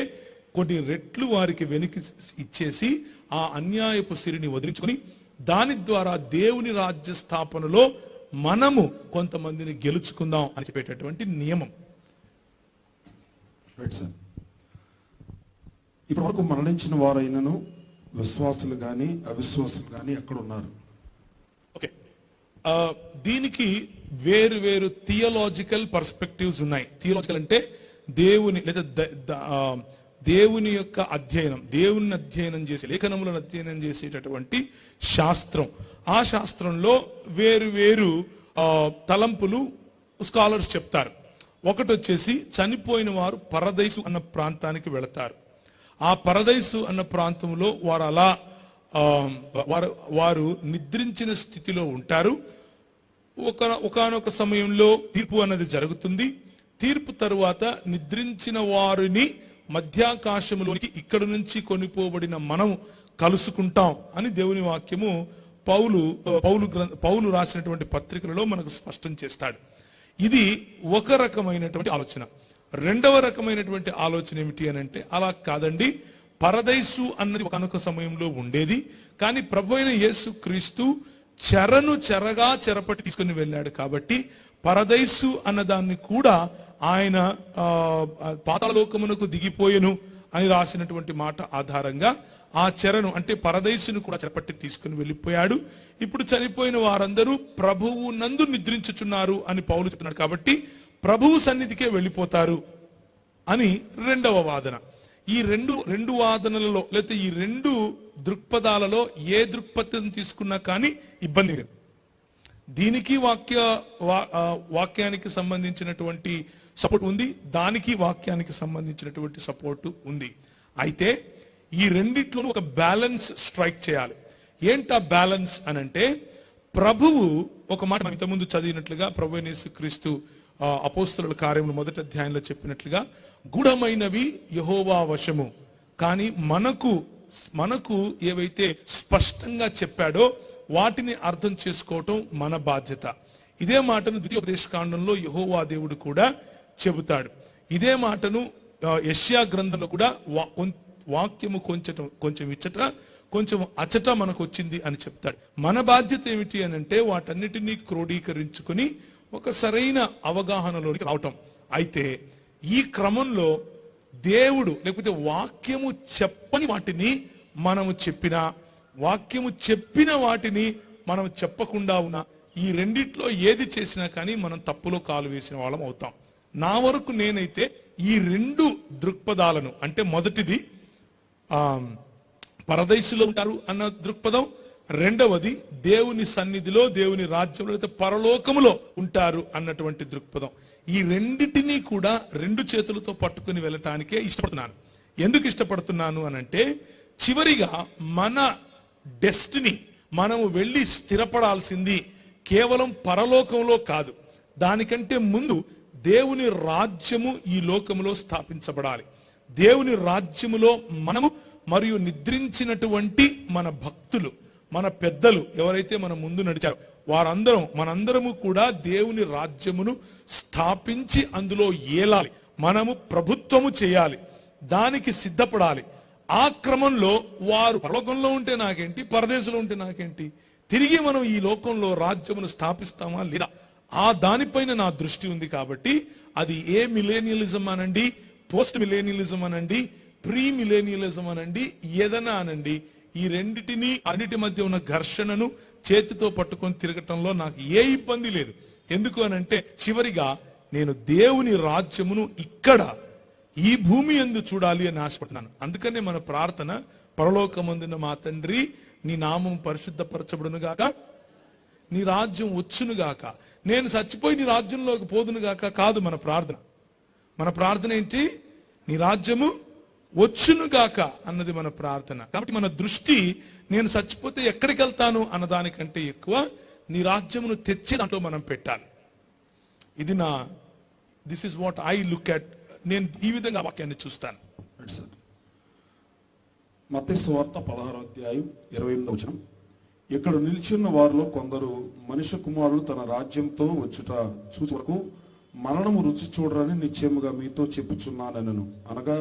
కొన్ని రెట్లు వారికి వెనక్కి ఇచ్చేసి ఆ అన్యాయపు సిరిని వదిలించుకొని దాని ద్వారా దేవుని రాజ్య స్థాపనలో మనము కొంతమందిని గెలుచుకుందాం అని చెప్పేటటువంటి నియమం. ఇప్పటి వరకు మరణించిన వారైనను విశ్వాసులు కానీ అవిశ్వాసులు కానీ ఎక్కడ ఉన్నారు? ఓకే, దీనికి వేరు వేరు థియలాజికల్ పర్స్పెక్టివ్స్ ఉన్నాయి. థియలాజికల్ అంటే దేవుని లేదా దేవుని యొక్క అధ్యయనం, దేవుని అధ్యయనం చేసే, లేఖనములను అధ్యయనం చేసేటటువంటి శాస్త్రం. ఆ శాస్త్రంలో వేరు వేరు తలంపులు స్కాలర్స్ చెప్తారు. ఒకటి వచ్చేసి, చనిపోయిన వారు పరదైసు అన్న ప్రాంతానికి వెళతారు. ఆ పరదైసు అన్న ప్రాంతంలో వారు అలా వారు నిద్రించిన స్థితిలో ఉంటారు. ఒకానొక సమయంలో తీర్పు అన్నది జరుగుతుంది. తీర్పు తరువాత నిద్రించిన వారిని మధ్యాకాశములోనికి ఇక్కడ నుంచి కొనిపోబడిన మనం కలుసుకుంటాం అని దేవుని వాక్యము పౌలు రాసినటువంటి పత్రికలలో మనకు స్పష్టం చేస్తాడు. ఇది ఒక రకమైనటువంటి ఆలోచన. రెండవ రకమైనటువంటి ఆలోచన ఏమిటి అని అంటే, అలా కాదండి, పరదైసు అన్నది ఒకనొక సమయంలో ఉండేది, కానీ ప్రభువైన యేసు క్రీస్తు చెరగా చెరపట్టి తీసుకుని వెళ్ళాడు కాబట్టి పరదైసు అన్నదాన్ని కూడా ఆయన పాతాళలోకమునకు దిగిపోయెను అని రాసినటువంటి మాట ఆధారంగా ఆ చెరను అంటే పరదైసును కూడా చెరపట్టి తీసుకుని వెళ్ళిపోయాడు. ఇప్పుడు చనిపోయిన వారందరూ ప్రభువు నందు నిద్రించుచున్నారు అని పౌలు చెప్తున్నాడు కాబట్టి ప్రభువు సన్నిధికే వెళ్ళిపోతారు అని రెండవ వాదన. ఈ రెండు వాదనలలో లేకపోతే ఈ రెండు దృక్పథాలలో ఏ దృక్పథం తీసుకున్నా కానీ ఇబ్బంది లేదు. దీనికి వాక్యానికి సంబంధించినటువంటి సపోర్ట్ ఉంది, దానికి వాక్యానికి సంబంధించినటువంటి సపోర్ట్ ఉంది. అయితే ఈ రెండిట్లోనూ ఒక బ్యాలెన్స్ స్ట్రైక్ చేయాలి. ఏంటా బ్యాలెన్స్ అనంటే, ప్రభువు ఒక మాట మనం ఇంతకుముందు చదివినట్లుగా ప్రభువైన యేసుక్రీస్తు అపోస్తలుల కార్యములు 1వ అధ్యాయంలో చెప్పినట్లుగా గూఢమైనవి యెహోవా వశము, కానీ మనకు ఏవైతే స్పష్టంగా చెప్పాడో వాటిని అర్థం చేసుకోవటం మన బాధ్యత. ఇదే మాటను ద్వితీయోపదేశకాండంలో యెహోవా దేవుడు కూడా చెబుతాడు. ఇదే మాటను యెషయా గ్రంథంలో కూడా వాక్యము కొంచెం ఇచ్చట కొంచెం అచట మనకు వచ్చింది అని చెప్తాడు. మన బాధ్యత ఏమిటి అని అంటే వాటన్నిటినీ క్రోడీకరించుకొని ఒక సరైన అవగాహనలోకి రావటం. అయితే ఈ క్రమంలో దేవుడు లేకపోతే వాక్యము చెప్పని వాటిని మనము చెప్పినా, వాక్యము చెప్పిన వాటిని మనం చెప్పకుండా ఉన్నా, ఈ రెండిట్లో ఏది చేసినా కానీ మనం తప్పులో కాలు వేసిన వాళ్ళం అవుతాం. నా వరకు నేనైతే ఈ రెండు దృక్పథాలను, అంటే మొదటిది పరదైసులో ఉంటారు అన్న దృక్పథం, రెండవది దేవుని సన్నిధిలో దేవుని రాజ్యంలో అయితే పరలోకములో ఉంటారు అన్నటువంటి దృక్పథం, ఈ రెండిటినీ కూడా రెండు చేతులతో పట్టుకుని వెళ్ళటానికే ఇష్టపడుతున్నాను. ఎందుకు ఇష్టపడుతున్నాను అనంటే, చివరిగా మన డెస్టినీ మనము వెళ్ళి స్థిరపడాల్సింది కేవలం పరలోకంలో కాదు, దానికంటే ముందు దేవుని రాజ్యము ఈ లోకములో స్థాపించబడాలి. దేవుని రాజ్యములో మనము మరియు నిద్రించినటువంటి మన భక్తులు, మన పెద్దలు ఎవరైతే మన ముందు నడిచారో మనందరము కూడా దేవుని రాజ్యమును స్థాపించి అందులో ఏలాలి. మనము ప్రభుత్వము చేయాలి, దానికి సిద్ధపడాలి. ఆ క్రమంలో వారు పరలోకంలో ఉంటే నాకేంటి, పరదేశంలో ఉంటే నాకేంటి, తిరిగి మనం ఈ లోకంలో రాజ్యమును స్థాపిస్తామా లేదా, ఆ దానిపైన నా దృష్టి ఉంది. కాబట్టి అది ఏ మిలేనియలిజం అనండి, పోస్ట్ మిలేనియలిజం అనండి, ప్రీ మిలేనియలిజం అనండి, ఏదైనా అనండి, ఈ అన్నిటి మధ్య ఉన్న ఘర్షణను చేతితో పట్టుకొని తిరగటంలో నాకు ఏ ఇబ్బంది లేదు. ఎందుకు అనంటే, చివరిగా నేను దేవుని రాజ్యమును ఇక్కడ ఈ భూమి యందు చూడాలి అని ఆశపడుతున్నాను. అందుకనే మన ప్రార్థన, పరలోకమందున్న మా తండ్రి, నీ నామం పరిశుద్ధపరచబడును గాక, నీ రాజ్యం వచ్చును గాక, నేను చచ్చిపోయి నీ రాజ్యంలోకి పోదును గాక కాదు మన ప్రార్థన. మన ప్రార్థన ఏంటి? నీ రాజ్యము వచ్చును గాక అన్నది మన ప్రార్థన. కాబట్టి మన దృష్టి నేను చచ్చిపోతే ఎక్కడికి వెళ్తాను అన్నదానికంటే ఎక్కువ నీ రాజ్యమును తెచ్చే దాంట్లో మనం పెట్టాలి. ఇది this is what I look at. నేను ఈ విధంగా వాక్యాన్ని చూస్తాను. మత్తయి సువార్త 16వ అధ్యాయం 28వ వచనం. ఇక్కడ నిలిచిన్న వారిలో కొందరు మనుష్య కుమారుడు తన రాజ్యంతో వచ్చుట చూచు వరకు మరణము రుచి చూడరని నిశ్చయముగా మీతో చెప్పుచున్నానను అనగా,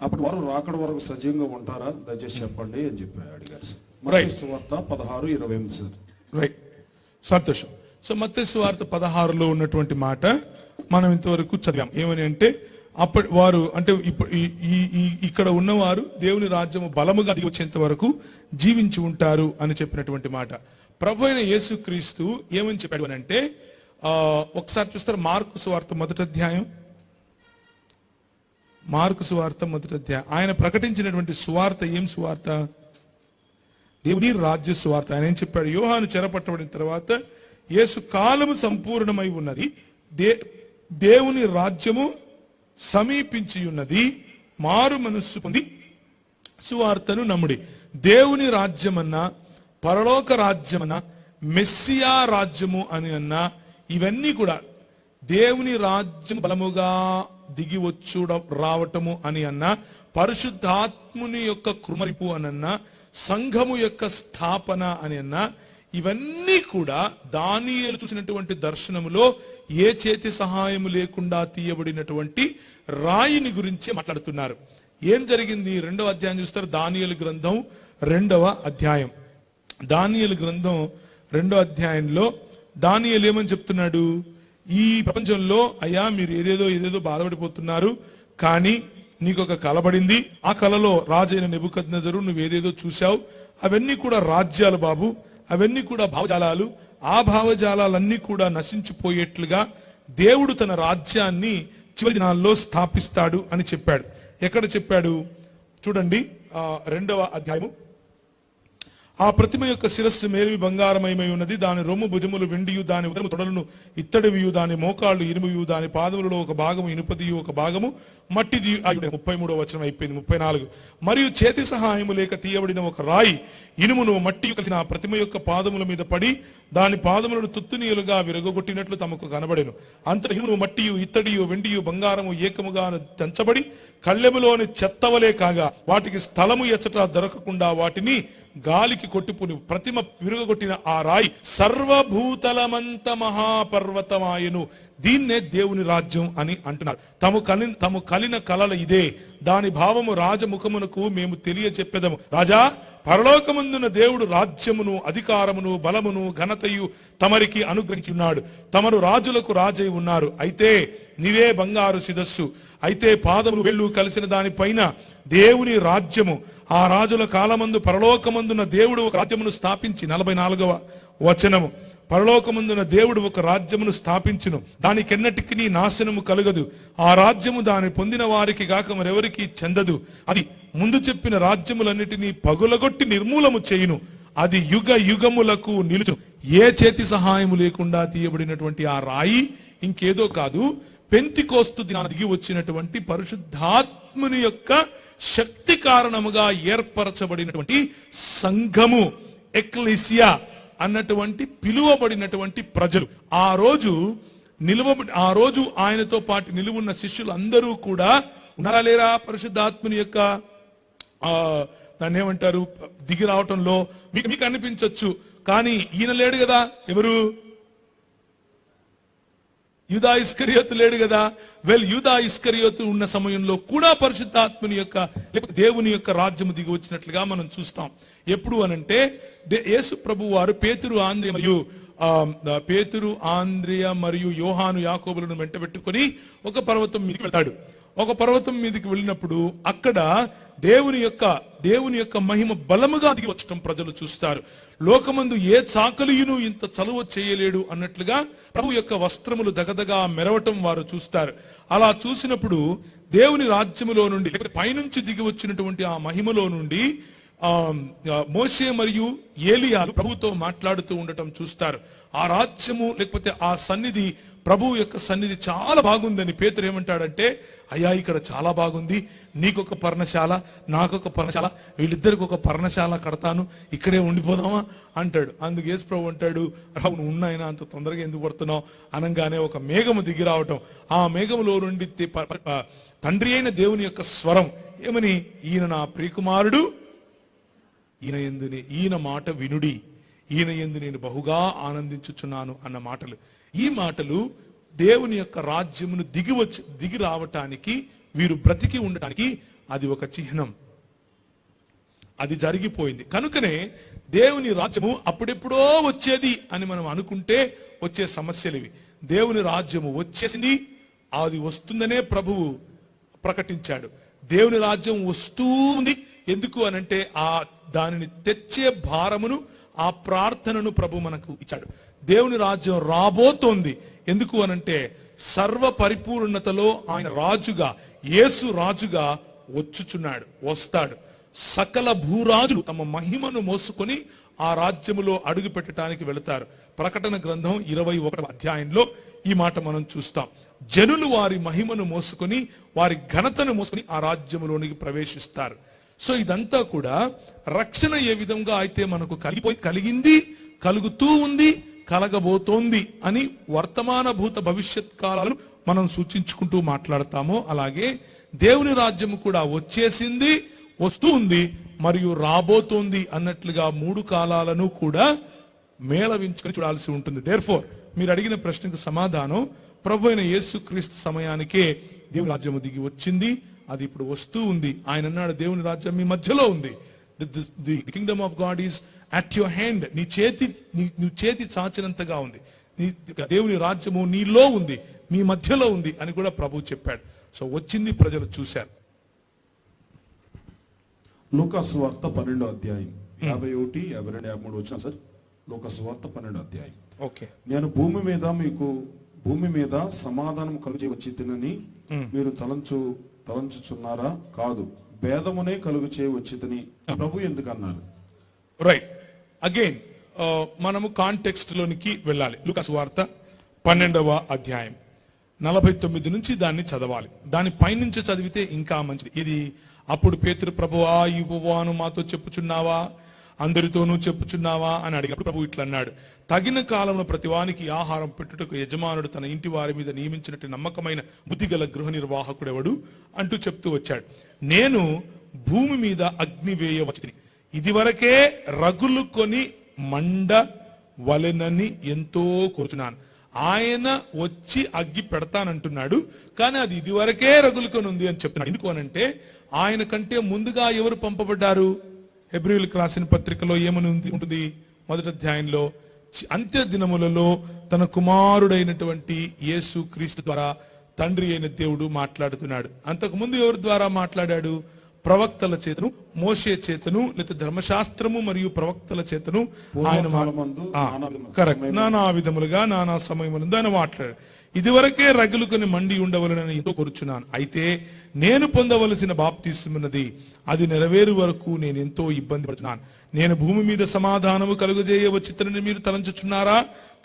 అప్పుడు వారు రాకడ వరకు సజీవంగా ఉంటారా, దయచేసి చెప్పండి అని చెప్పి అడిగారు. మత్తయి సువార్త 16:28 సార్. రైట్, సంతోషం. సో మత్తయి సువార్త 16లో ఉన్నటువంటి మాట మనం ఇంతవరకు చదివాం. ఏమని అంటే, అప్పటి వారు అంటే ఇక్కడ ఉన్నవారు దేవుని రాజ్యము బలముగా దిగి వచ్చేంత వరకు జీవించి ఉంటారు అని చెప్పినటువంటి మాట. ప్రభు అయిన యేసుక్రీస్తు ఏమని చెప్పాడు అని అంటే, ఒకసారి చూస్తారు మార్కు సువార్త 1వ అధ్యాయం. మార్కు సువార్త 1వ అధ్యాయం. ఆయన ప్రకటించినటువంటి సువార్త ఏం సువార్త? దేవుని రాజ్య సువార్త. ఆయన ఏం చెప్పాడు? యోహాను చెరపట్టబడిన తర్వాత యేసు కాలము సంపూర్ణమై ఉన్నది, దేవుని రాజ్యము సమీపించి ఉన్నది, మారు మనస్సు పొంది సువార్తను నమ్ముడి. దేవుని రాజ్యమన్నా పరలోక రాజ్యమన్నా మెస్సియా రాజ్యము అని అన్నా, ఇవన్నీ కూడా దేవుని రాజ్యం బలముగా దిగి రావటము అని అన్నా, పరిశుద్ధాత్ముని యొక్క కృమరింపు అని అన్నా, సంఘము యొక్క స్థాపన అని అన్నా, ఇవన్నీ కూడా దానియేలు చూసినటువంటి దర్శనములో ఏ చేతి సహాయము లేకుండా తీయబడినటువంటి రాయిని గురించి మాట్లాడుతున్నారు. ఏం జరిగింది? 2వ అధ్యాయం చూస్తారు. దానియేలు గ్రంథం 2వ అధ్యాయం. దానియేలు గ్రంథం 2వ అధ్యాయంలో దానియేలు ఏమని చెప్తున్నాడు? ఈ ప్రపంచంలో అయ్యా మీరు ఏదేదో బాధపడిపోతున్నారు, కానీ నీకు ఒక కల పడింది. ఆ కలలో రాజైన నెబుకద్నెజరు నువ్వేదేదో చూశావు, అవన్నీ కూడా రాజ్యాలు బాబు, అవన్నీ కూడా భావజాలాలు. ఆ భావజాలన్నీ కూడా నశించిపోయేట్లుగా దేవుడు తన రాజ్యాన్ని చివరి దినాల్లో స్థాపిస్తాడు అని చెప్పాడు. ఎక్కడ చెప్పాడు చూడండి, 2వ అధ్యాయము. ఆ ప్రతిమ యొక్క శిరస్సు మేలివి బంగారమయమై ఉన్నది, దాని రొమ్ము భుజములు వెండియు, దాని ఉదరము తొడలను ఇత్తడివియు, దాని మోకాళ్ళు ఇనుముయు, దాని పాదములలో ఒక భాగము ఇనుపదియు, ఒక భాగము మట్టిది. 33వ వచనం అయిపోయింది. 34. మరియు చేతి సహాయము లేక తీయబడిన ఒక రాయి ఇనుమును మట్టి కలిసిన ఆ ప్రతిమ యొక్క పాదముల మీద పడి దాని పాదములను తుత్తునీయులుగా విరగొట్టినట్లు తమకు కనబడెను. అంత ఇనుము మట్టియు ఇత్తడియు వెండియు బంగారము ఏకముగా తెంచబడి కళ్ళెములోని చెత్తవలే కాగా వాటికి స్థలము ఎచ్చట దొరకకుండా వాటిని గాలికి కొట్టుకుని ప్రతిమ విరుగొట్టిన ఆ రాయి సర్వభూతలమంత మహాపర్వతమాయను. దీన్నే దేవుని రాజ్యం అని అంటున్నారు. తము కలిన కలల ఇదే, దాని భావము రాజముఖమునకు మేము తెలియచెప్పెదము. రాజా, పరలోకమందున దేవుడు రాజ్యమును అధికారమును బలమును ఘనతయు తమరికి అనుగ్రహించి ఉన్నాడు. తమరు రాజులకు రాజై ఉన్నారు. అయితే నీవే బంగారు శిరస్సు, అయితే పాదములు వెళ్ళు కలిసిన దానిపైన దేవుని రాజ్యము. ఆ రాజుల కాలమందు పరలోకమందున దేవుడు ఒక రాజ్యమును స్థాపించి 44వ వచనము. పరలోకమందున దేవుడు ఒక రాజ్యమును స్థాపించును, దానికెన్నటికి నాశనము కలగదు. ఆ రాజ్యము దాని పొందిన వారికి గాక మరెవరికి చెందదు. అది ముందు చెప్పిన రాజ్యములన్నిటినీ పగులగొట్టి నిర్మూలము చేయును. అది యుగ యుగములకు నిలుచు. ఏ చేతి సహాయము లేకుండా తీయబడినటువంటి ఆ రాయి ఇంకేదో కాదు, పెంతికోస్తు దినాన దిగి వచ్చినటువంటి పరిశుద్ధాత్ముని యొక్క శక్తి కారణముగా ఏర్పరచబడినటువంటి సంఘము, ఎక్లీసియా అన్నటువంటి పిలువబడినటువంటి ప్రజలు. ఆ రోజు ఆయనతో పాటు నిలువున్న శిష్యులు అందరూ కూడా ఉన్నారా లేరా? పరిశుద్ధాత్ముని యొక్క దాన్ని ఏమంటారు, దిగి రావటంలో మీకు అనిపించవచ్చు, కానీ ఈయన లేడు కదా. ఎవరు? యూదా ఇస్కరియోతు లేడు కదా. యూదా ఇస్కరియోతు ఉన్న సమయంలో కూడా పరిశుద్ధాత్ముని యొక్క లేకపోతే దేవుని యొక్క రాజ్యము దిగి వచ్చినట్లుగా మనం చూస్తాం. ఎప్పుడు అనంటే యేసు ప్రభు వారు పేతురు ఆంద్రియ మరియు యోహాను యాకోబులను వెంటబెట్టుకొని ఒక పర్వతం మీదకి వెళ్తాడు. ఒక పర్వతం మీదకి వెళ్ళినప్పుడు అక్కడ దేవుని యొక్క మహిమ బలముగా దిగి వచ్చటం ప్రజలు చూస్తారు. లోకమందు ఏ చాకలియును ఇంత చలువ చేయలేడు అన్నట్లుగా ప్రభు యొక్క వస్త్రములు దగదగా మెరవటం వారు చూస్తారు. అలా చూసినప్పుడు దేవుని రాజ్యములో నుండి లేకపోతే పైనుంచి దిగి వచ్చినటువంటి ఆ మహిమలో నుండి మోషే మరియు ఏలియాలు ప్రభుతో మాట్లాడుతూ ఉండటం చూస్తారు. ఆ రాజ్యము లేకపోతే ఆ సన్నిధి, ప్రభు యొక్క సన్నిధి చాలా బాగుందని పేతురు ఏమంటాడంటే, అయ్యా ఇక్కడ చాలా బాగుంది, నీకొక పర్ణశాల నాకొక పర్ణశాల, వీళ్ళిద్దరికి ఒక పర్ణశాల కడతాను, ఇక్కడే ఉండిపోదామా అంటాడు. అందుకు యేసు ప్రభు అంటాడు, రావు ఉన్నాయినా అంత తొందరగా ఎందుకు పడుతున్నావు అనగానే ఒక మేఘము దిగి రావటం, ఆ మేఘములో నుండి తండ్రి అయిన దేవుని యొక్క స్వరం ఏమని, ఈయన నా ప్రియకుమారుడు, ఈయన మాట వినుడి, ఈయన యందు నేను బహుగా ఆనందించుచున్నాను అన్న మాటలు. ఈ మాటలు దేవుని యొక్క రాజ్యమును దిగి రావటానికి, వీరు బ్రతికి ఉండటానికి అది ఒక చిహ్నం. అది జరిగిపోయింది. కనుకనే దేవుని రాజ్యము అప్పుడెప్పుడో వచ్చేది అని మనం అనుకుంటే వచ్చే సమస్యలు ఇవి. దేవుని రాజ్యము వచ్చేసింది, అది వస్తుందనే ప్రభువు ప్రకటించాడు. దేవుని రాజ్యం వస్తూ ఉంది. ఎందుకు అనంటే దానిని తెచ్చే భారమును, ఆ ప్రార్థనను ప్రభు మనకు ఇచ్చాడు. దేవుని రాజ్యం రాబోతోంది. ఎందుకు అనంటే సర్వ పరిపూర్ణతలో ఆయన రాజుగా, యేసు రాజుగా వస్తాడు. సకల భూరాజులు తమ మహిమను మోసుకొని ఆ రాజ్యములో అడుగు పెట్టడానికి వెళతారు. ప్రకటన గ్రంథం 21వ అధ్యాయంలో ఈ మాట మనం చూస్తాం. జనులు వారి మహిమను మోసుకొని, వారి ఘనతను మోసుకొని ఆ రాజ్యములోనికి ప్రవేశిస్తారు. సో ఇదంతా కూడా రక్షణ ఏ విధంగా అయితే మనకు కలిగింది, కలుగుతూ ఉంది, కలగబోతోంది అని వర్తమాన భూత భవిష్యత్ కాలాలను మనం సూచించుకుంటూ మాట్లాడతామో, అలాగే దేవుని రాజ్యము కూడా వచ్చేసింది, వస్తూ ఉంది మరియు రాబోతోంది అన్నట్లుగా 3 కాలాలను కూడా మేళవించుకొని చూడాల్సి ఉంటుంది. దేర్ఫోర్ మీరు అడిగిన ప్రశ్నకు సమాధానం, ప్రభు అయిన యేసుక్రీస్తు సమయానికే దేవుని రాజ్యము దిగి వచ్చింది, అది ఇప్పుడు వస్తూ ఉంది. ఆయన అన్నాడు, దేవుని రాజ్యం మీ మధ్యలో ఉంది. The Kingdom of God is at your hand. నీ చేతి చాచినంతగా ఉంది. దేవుని రాజ్యము నీలో ఉంది, మీ మధ్యలో ఉంది అని కూడా ప్రభు చెప్పాడు. సో వచ్చింది, ప్రజలు చూశారు. లూకాసు వార్త 12వ అధ్యాయం 51, 52, 53 వచ్చిన సార్. లూకాసు వార్త 12వ అధ్యాయం. ఓకే. నేను భూమి మీద సమాధానం కలుగు చేయవచ్చితినని మీరు తలంచుచున్నారా? కాదు, భేదమునే కలుగు చేయవచ్చితిని ప్రభు ఎందుకన్నారు? రైట్. అగైన్ మనము కాంటెక్స్ట్ లోనికి వెళ్ళాలి. లూకాసు వార్త 12వ అధ్యాయం 49 నుంచి దాన్ని చదవాలి. దాని పైనుంచి చదివితే ఇంకా మంచిది. ఇది అప్పుడు పేతురు, ప్రభువా ఈ ఉపవాను మాతో చెప్పుచున్నావా, అందరితోనూ చెప్పుచున్నావా అని అడిగినప్పుడు ప్రభు ఇట్లా అన్నాడు, తగిన కాలంలో ప్రతివానికి ఆహారం పెట్టుటకు యజమానుడు తన ఇంటి వారి మీద నియమించినట్టు నమ్మకమైన బుద్ధిగల గృహ నిర్వాహకుడెవడు అంటూ చెప్తూ వచ్చాడు. నేను భూమి మీద అగ్ని వేయవచ్చుని, ఇదివరకే రగులు కొని మండ వలెనని ఎంతో కోరుచున్నాను. ఆయన వచ్చి అగ్గి పెడతానంటున్నాడు, కానీ అది ఇదివరకే రగులుకొని ఉంది అని చెప్తున్నాడు. ఎందుకు అనంటే ఆయన కంటే ముందుగా ఎవరు పంపబడ్డారు? హెబ్రీయులకు రాసిన పత్రికలో ఏమని ఉంటుంది? 1వ అధ్యాయంలో అంత్య దినములలో తన కుమారుడైనటువంటి యేసు క్రీస్తు ద్వారా తండ్రి అయిన దేవుడు మాట్లాడుతున్నాడు. అంతకు ముందు ఎవరి ద్వారా మాట్లాడాడు? ప్రవక్తల చేతను, మోషే చేతను, లేదా ధర్మశాస్త్రము మరియు ప్రవక్తల చేతను ఆయన కరెక్ట్ నానా విధములుగా నానా సమయములందు ఆయన మాట్లాడాడు. ఇదివరకే రగులుకొని మండి ఉండవలనని ఎంతో కోరుచున్నాను. అయితే నేను పొందవలసిన బాప్తిస్మన్నది అది నెరవేరు వరకు నేను ఎంతో ఇబ్బంది పడుతున్నాను. నేను భూమి మీద సమాధానము కలుగజేయవచ్చితనని మీరు తలంచుచున్నారా?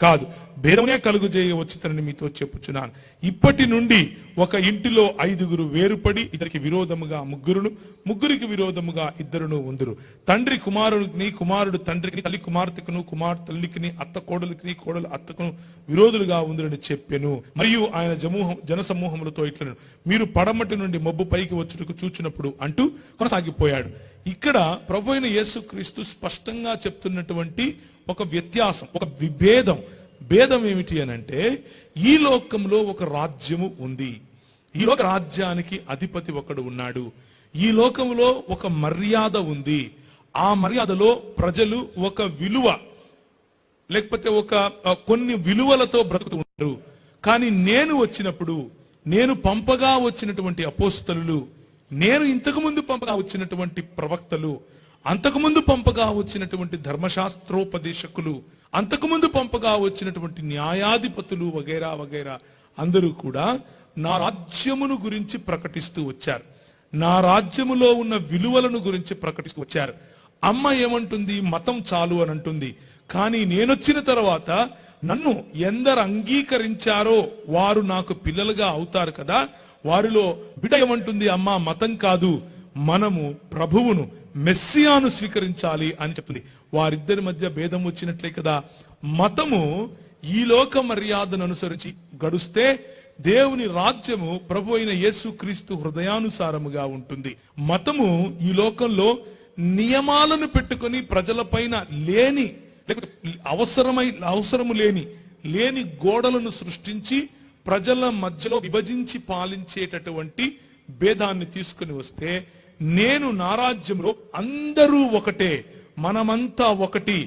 కాదు, భేదమే కలుగజేయవచ్చితనని మీతో చెప్పుచున్నాను. ఇప్పటి నుండి ఒక ఇంటిలో 5 వేరుపడి ఇద్దరికి విరోధముగా ముగ్గురును, ముగ్గురికి విరోధముగా 2 ఉందురు. తండ్రి కుమారుడిని, కుమారుడు తండ్రికి, తల్లి కుమార్తెకును, కుమార్తె తల్లికిని, అత్త కోడలికి, కోడలు అత్తకును విరోధులుగా ఉందురని చెప్పెను. మరియు ఆయన జనసమూహములతో ఇట్లను, మీరు పడమటి నుండి మబ్బు పైకి వచ్చుటకు చూచినప్పుడు అంటూ కొనసాగిపోయాడు. ఇక్కడ ప్రభు అయిన యేసుక్రీస్తు స్పష్టంగా చెప్తున్నటువంటి ఒక వ్యత్యాసం, ఒక భేదం ఏమిటి అనంటే, ఈ లోకంలో ఒక రాజ్యము ఉంది, ఈ లోక రాజ్యానికి అధిపతి ఒకడు ఉన్నాడు, ఈ లోకంలో ఒక మర్యాద ఉంది, ఆ మర్యాదలో ప్రజలు ఒక విలువ లేకపోతే కొన్ని విలువలతో బ్రతుకుతున్నారు. కానీ నేను వచ్చినప్పుడు, నేను పంపగా వచ్చినటువంటి అపోస్తలులు, నేను ఇంతకుముందు పంపగా వచ్చినటువంటి ప్రవక్తలు, అంతకుముందు పంపగా వచ్చినటువంటి ధర్మశాస్త్రోపదేశకులు, అంతకుముందు పంపగా వచ్చినటువంటి న్యాయాధిపతులు వగైరా వగైరా అందరూ కూడా నా రాజ్యమును గురించి ప్రకటిస్తూ వచ్చారు, నా రాజ్యములో ఉన్న విలువలను గురించి ప్రకటిస్తూ వచ్చారు. అమ్మ ఏమంటుంది? మతం చాలు అని అంటుంది. కానీ నేనొచ్చిన తర్వాత నన్ను ఎందరు అంగీకరించారో వారు నాకు పిల్లలుగా అవుతారు కదా, వారిలో బిడ్డ ఏమంటుంది? అమ్మ మతం కాదు, మనము ప్రభువును, మెస్సియాను స్వీకరించాలి అని చెప్తుంది. వారిద్దరి మధ్య భేదం వచ్చినట్లే కదా. మతము ఈ లోక మర్యాదను అనుసరించి గడుస్తే, దేవుని రాజ్యము ప్రభు అయిన యేసుక్రీస్తు హృదయానుసారముగా ఉంటుంది. మతము ఈ లోకంలో నియమాలను పెట్టుకొని ప్రజల పైన లేని, లేకపోతే అవసరము లేని గోడలను సృష్టించి ప్రజల మధ్యలో విభజించి పాలించేటటువంటి భేదాన్ని తీసుకుని వస్తే, నేను నా రాజ్యంలో అందరూ ఒకటే, మనమంతా ఒకటి,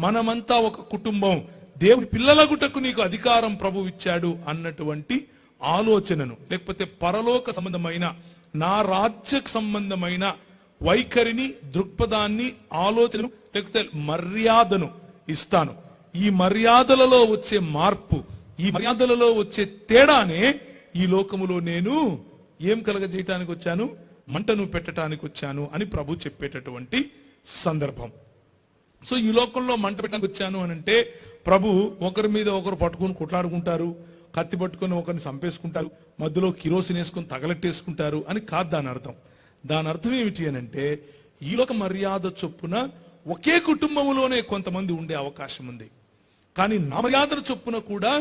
మనమంతా ఒక కుటుంబం, దేవుని పిల్లలగుటకు నీకు అధికారం ప్రభు ఇచ్చాడు అన్నటువంటి ఆలోచనను, లేకపోతే పరలోక సంబంధమైన నా రాజ్య సంబంధమైన వైఖరిని, దృక్పథాన్ని, ఆలోచనను, లేకపోతే మర్యాదను ఇస్తాను. ఈ మర్యాదలలో వచ్చే మార్పు, ఈ మర్యాదలలో వచ్చే తేడానే ఈ లోకములో నేను ఏం కలగజేయటానికి వచ్చాను? మంటను పెట్టడానికి వచ్చాను అని ప్రభు చెప్పేటటువంటి సందర్భం. సో ఈ లోకంలో మంట పెట్టడానికి వచ్చాను అని అంటే, ప్రభు ఒకరి మీద ఒకరు పట్టుకుని కొట్లాడుకుంటారు, కత్తి పట్టుకొని ఒకరిని చంపేసుకుంటారు, మధ్యలో కిరోసిన్ వేసుకుని తగలెట్టేసుకుంటారు అని కాదు దాని అర్థం. దాని అర్థం ఏమిటి అని అంటే, ఈ లోక మర్యాద చొప్పున ఒకే కుటుంబంలోనే కొంతమంది ఉండే అవకాశం ఉంది. కానీ నామర్యాద చొప్పున కూడా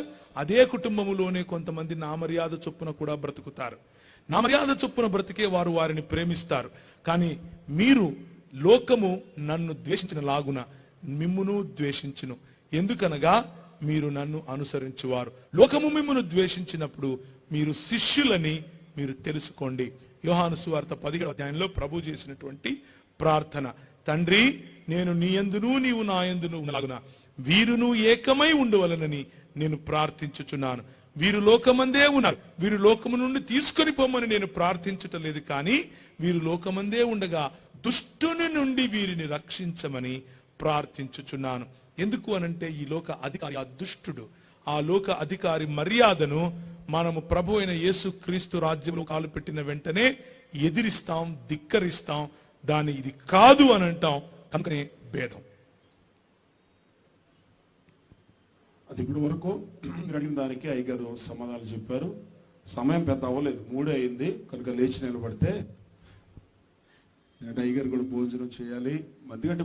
అదే కుటుంబములోనే కొంతమంది నామర్యాద చొప్పున కూడా బ్రతుకుతారు. నామర్యాద చొప్పున బ్రతికే వారు వారిని ప్రేమిస్తారు. కానీ మీరు లోకము నన్ను ద్వేషించిన లాగున మిమ్మును ద్వేషించును, ఎందుకనగా మీరు నన్ను అనుసరించువారు. లోకము మిమ్మును ద్వేషించినప్పుడు మీరు శిష్యులని మీరు తెలుసుకోండి. యోహాను సువార్త 17వ అధ్యాయంలో ప్రభు చేసినటువంటి ప్రార్థన, తండ్రి నేను నీ యందును నీవు నా యందును ఉన్నలాగున వీరును ఏకమై ఉండవలనని నేను ప్రార్థించుచున్నాను. వీరు లోకమందే ఉన్నారు, వీరు లోకము నుండి తీసుకొని పొమ్మని నేను ప్రార్థించటం లేదు, కానీ వీరు లోకమందే ఉండగా దుష్టుని నుండి వీరిని రక్షించమని ప్రార్థించుచున్నాను. ఎందుకు అనంటే ఈ లోక అధికారి ఆ దుష్టుడు, ఆ లోక అధికారి మర్యాదను మనము ప్రభు అయిన యేసు క్రీస్తు రాజ్యంలో కాలు పెట్టిన వెంటనే ఎదిరిస్తాం, ధిక్కరిస్తాం, దాన్ని ఇది కాదు అని అంటాం. కనుకనే భేదం. అది ఇప్పటి వరకు మీరు అడిగిన దానికి అయ్యగారు సమాధానాలు చెప్పారు. సమయం పెద్ద అవ్వలేదు, 3 అయింది కనుక లేచి నిలబడితే అయ్యగారు కూడా భోజనం చేయాలి. మధ్యగంట